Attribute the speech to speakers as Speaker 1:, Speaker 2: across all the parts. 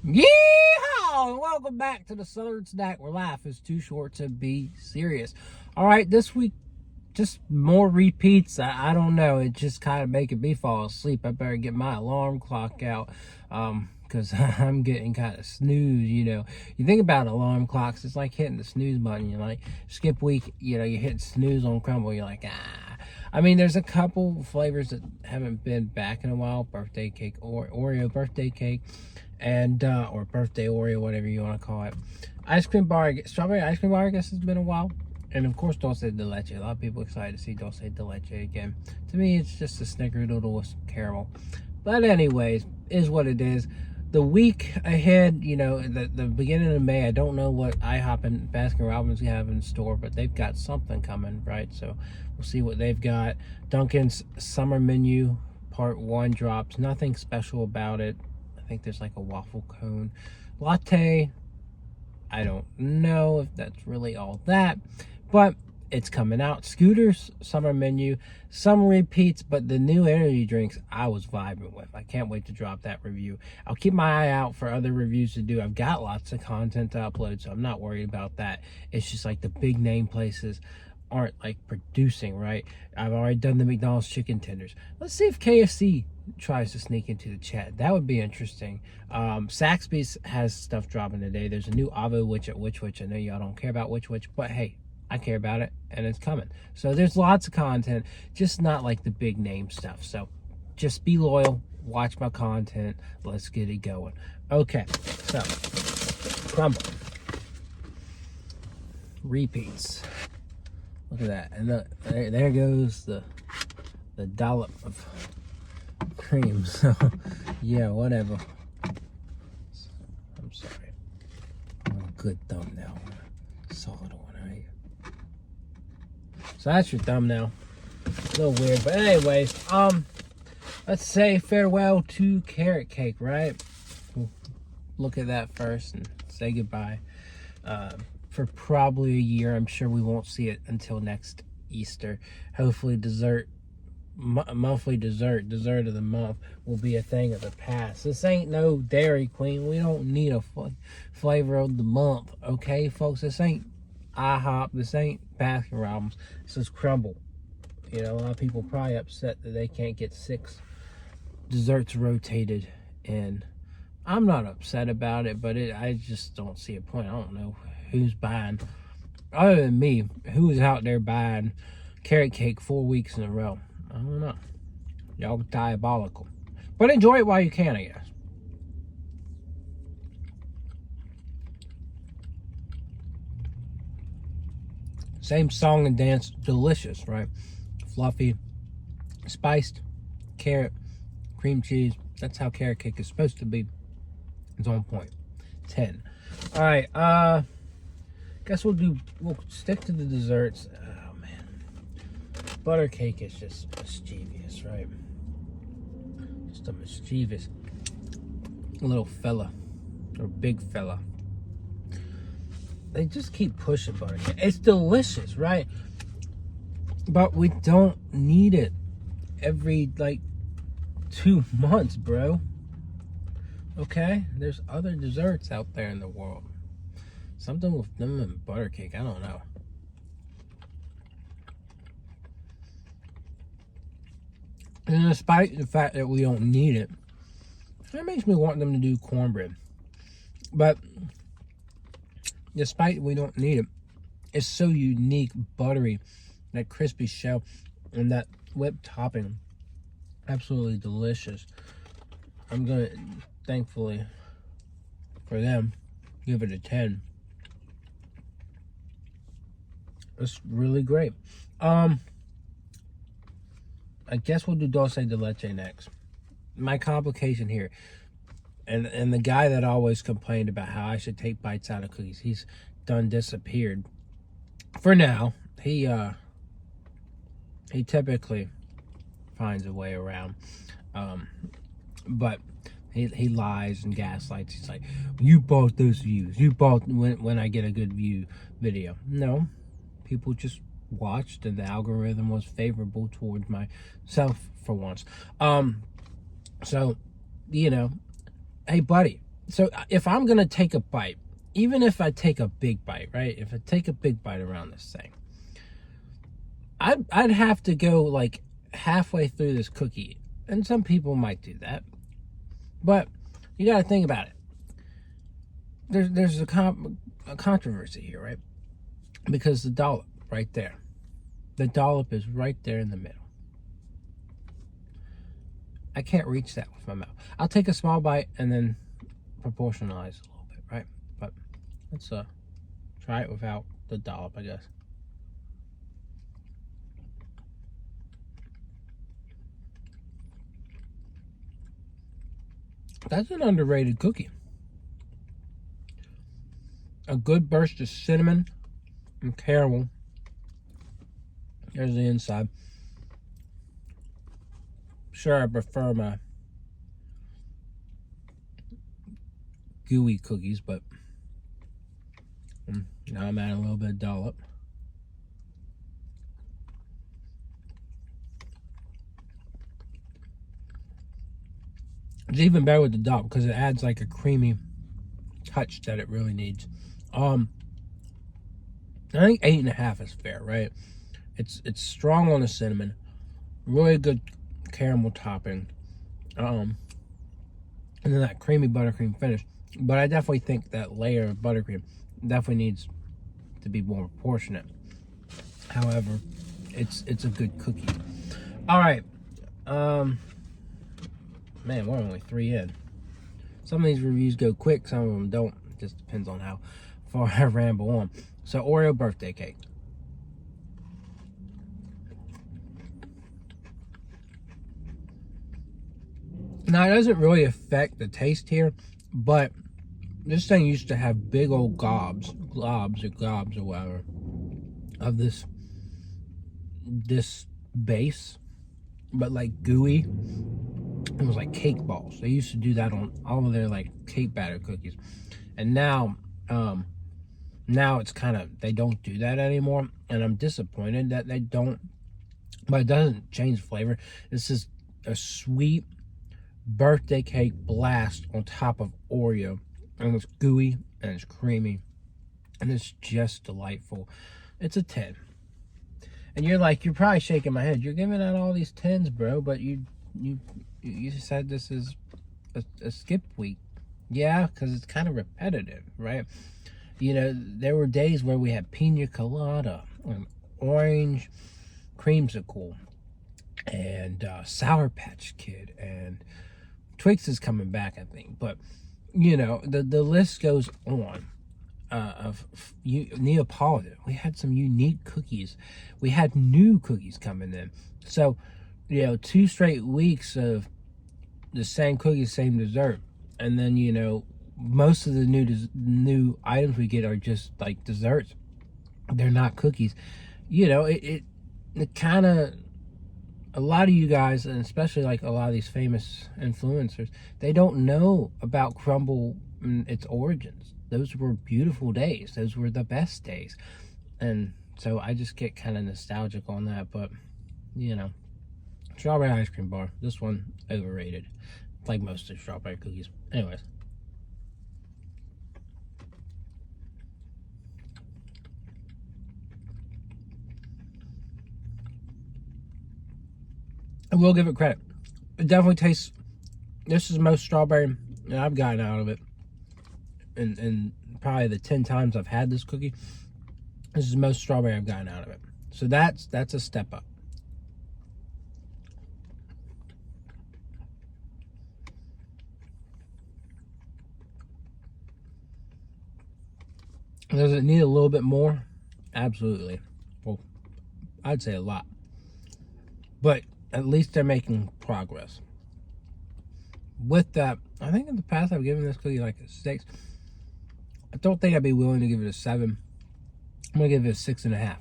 Speaker 1: Yeehaw! And welcome back to the Southern Snack where life is too short to be serious. All right, this week, just more repeats. I don't know. It just kind of making me fall asleep. I better get my alarm clock out because I'm getting kind of snooze, You think about alarm clocks, it's like hitting the snooze button. You're like, skip week, you hit snooze on Crumbl. You're like, ah. I mean, there's a couple flavors that haven't been back in a while. Birthday cake or Oreo birthday cake. And or birthday Oreo, whatever you want to call it. Ice cream bar, strawberry ice cream bar, I guess it's been a while. And of course, Dulce de Leche. A lot of people excited to see Dulce de Leche again. To me, it's just a snickerdoodle with some caramel. But anyways, is what it is. The week ahead, the beginning of May, I don't know what IHOP and Baskin Robbins have in store, but they've got something coming, right? So we'll see what they've got. Dunkin's summer menu part 1 drops. Nothing special about it. I think there's like a waffle cone latte. I don't know if that's really all that, but it's coming out. Scooter's summer menu, some repeats, but the new energy drinks I was vibing with. I can't wait to drop that review. I'll keep my eye out for other reviews to do. I've got lots of content to upload, so I'm not worried about that. It's just like the big name places aren't like producing, right? I've already done the McDonald's chicken tenders. Let's see if KFC tries to sneak into the chat. That would be interesting. Saxby's has stuff dropping today. There's a new Avo Witch at Witch. I know y'all don't care about Witch, but hey, I care about it and it's coming. So there's lots of content, just not like the big name stuff. So just be loyal, watch my content. Let's get it going. Okay, so Crumbl repeats. Look at that, and there goes the dollop of cream. So yeah, whatever. I'm sorry. I want a good thumbnail, solid one, right? So that's your thumbnail. A little weird, but anyways, let's say farewell to carrot cake, right? We'll look at that first and say goodbye. For probably a year. I'm sure we won't see it until next Easter. Hopefully monthly dessert of the month will be a thing of the past. This ain't no Dairy Queen. We don't need a flavor of the month, okay, folks? This ain't IHOP. This ain't Baskin Robbins. This is Crumbl. A lot of people probably upset that they can't get 6 desserts rotated in. I'm not upset about it, but I just don't see a point. I don't know who's buying, other than me, who's out there buying carrot cake 4 weeks in a row. I don't know. Y'all diabolical. But enjoy it while you can, I guess. Same song and dance, delicious, right? Fluffy, spiced, carrot, cream cheese. That's how carrot cake is supposed to be. It's on point. 10. All right, guess we'll stick to the desserts. Oh man, butter cake is just mischievous, right? Just a mischievous little fella or big fella. They just keep pushing butter cake. It's delicious, right? But we don't need it every 2 months, bro. Okay, there's other desserts out there in the world. Something with them and butter cake, I don't know. And despite the fact that we don't need it, that makes me want them to do cornbread. But despite we don't need it, it's so unique, buttery, that crispy shell, and that whipped topping. Absolutely delicious. I'm gonna, thankfully for them, give it a 10. It's really great. I guess we'll do Dulce de Leche next. My complication here, and the guy that always complained about how I should take bites out of cookies, he's done disappeared. For now, he typically finds a way around, but he lies and gaslights. He's like, you bought those views. You bought when I get a good view video. No. People just watched and the algorithm was favorable towards myself for once. So, hey buddy, So if I'm going to take a bite, even if I take a big bite, right? If I take a big bite around this thing, I'd have to go like halfway through this cookie. And some people might do that. But you got to think about it. There's a controversy here, right? Because the dollop right there. The dollop is right there in the middle. I can't reach that with my mouth. I'll take a small bite and then proportionalize a little bit, right? But let's try it without the dollop, I guess. That's an underrated cookie. A good burst of cinnamon and caramel. There's the inside. Sure, I prefer my gooey cookies, but now I'm adding a little bit of dollop. It's even better with the dollop because it adds like a creamy touch that it really needs. I think 8.5 is fair, right? It's strong on the cinnamon, really good caramel topping, and then that creamy buttercream finish. But I definitely think that layer of buttercream definitely needs to be more proportionate. However, it's a good cookie. All right, man, we're only 3 in. Some of these reviews go quick, some of them don't. It just depends on how far I ramble on. So Oreo birthday cake. Now, it doesn't really affect the taste here, but this thing used to have big old globs or whatever of this base, but like gooey. It was like cake balls. They used to do that on all of their like cake batter cookies, and now it's kind of, they don't do that anymore, and I'm disappointed that they don't. But it doesn't change flavor. This is a sweet birthday cake blast on top of Oreo, and it's gooey and it's creamy and it's just delightful. It's a 10. And you're probably shaking my head. You're giving out all these 10s, bro, but you said this is a skip week. Yeah, because it's kind of repetitive, right? You know, there were days where we had pina colada and orange creamsicle and Sour Patch Kid, and Twix is coming back, I think. But, you know, the list goes on. Neapolitan, we had some unique cookies. We had new cookies coming in. So, you know, 2 straight weeks of the same cookies, same dessert. And then, you know, most of the new items we get are just like desserts. They're not cookies. You know, it kind of, a lot of you guys, and especially like a lot of these famous influencers, they don't know about Crumbl and its origins. Those were beautiful days. Those were the best days. And so I just get kind of nostalgic on that. But, you know, strawberry ice cream bar. This one, overrated. Like most of the strawberry cookies. Anyways. I will give it credit. It definitely tastes, this is the most strawberry I've gotten out of it. And probably the 10 times I've had this cookie, this is the most strawberry I've gotten out of it. So that's a step up. Does it need a little bit more? Absolutely. Well, I'd say a lot. But at least they're making progress. With that, I think in the past I've given this cookie like a 6. I don't think I'd be willing to give it a 7. I'm gonna give it a 6.5.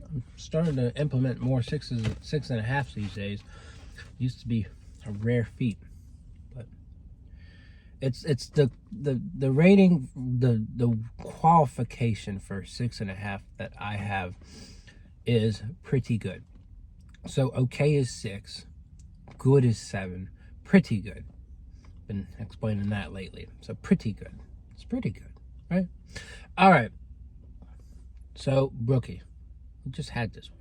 Speaker 1: I'm starting to implement more 6.5 these days. Used to be a rare feat, but it's the rating, the qualification for 6.5 that I have is pretty good. So okay is 6, good is 7, pretty good. Been explaining that lately. So pretty good. It's pretty good, right? All right. So Brookie, we just had this one.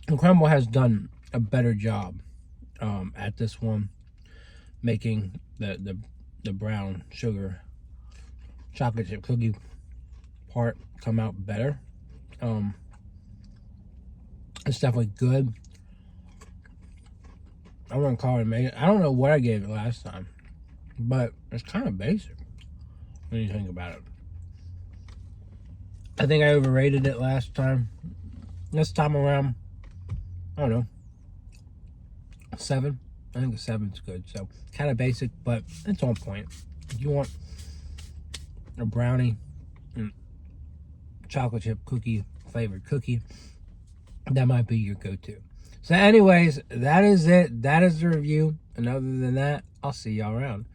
Speaker 1: And Crumbl has done a better job at this one, making the brown sugar chocolate chip cookie part come out better. It's definitely good. I wouldn't call it amazing. I don't know what I gave it last time, but it's kind of basic when you think about it. I think I overrated it last time. This time around, I don't know, 7. I think a 7's good. So kind of basic, but it's on point. If you want a brownie and chocolate chip cookie flavored cookie, that might be your go-to. So anyways, that is it. That is the review. And other than that, I'll see y'all around.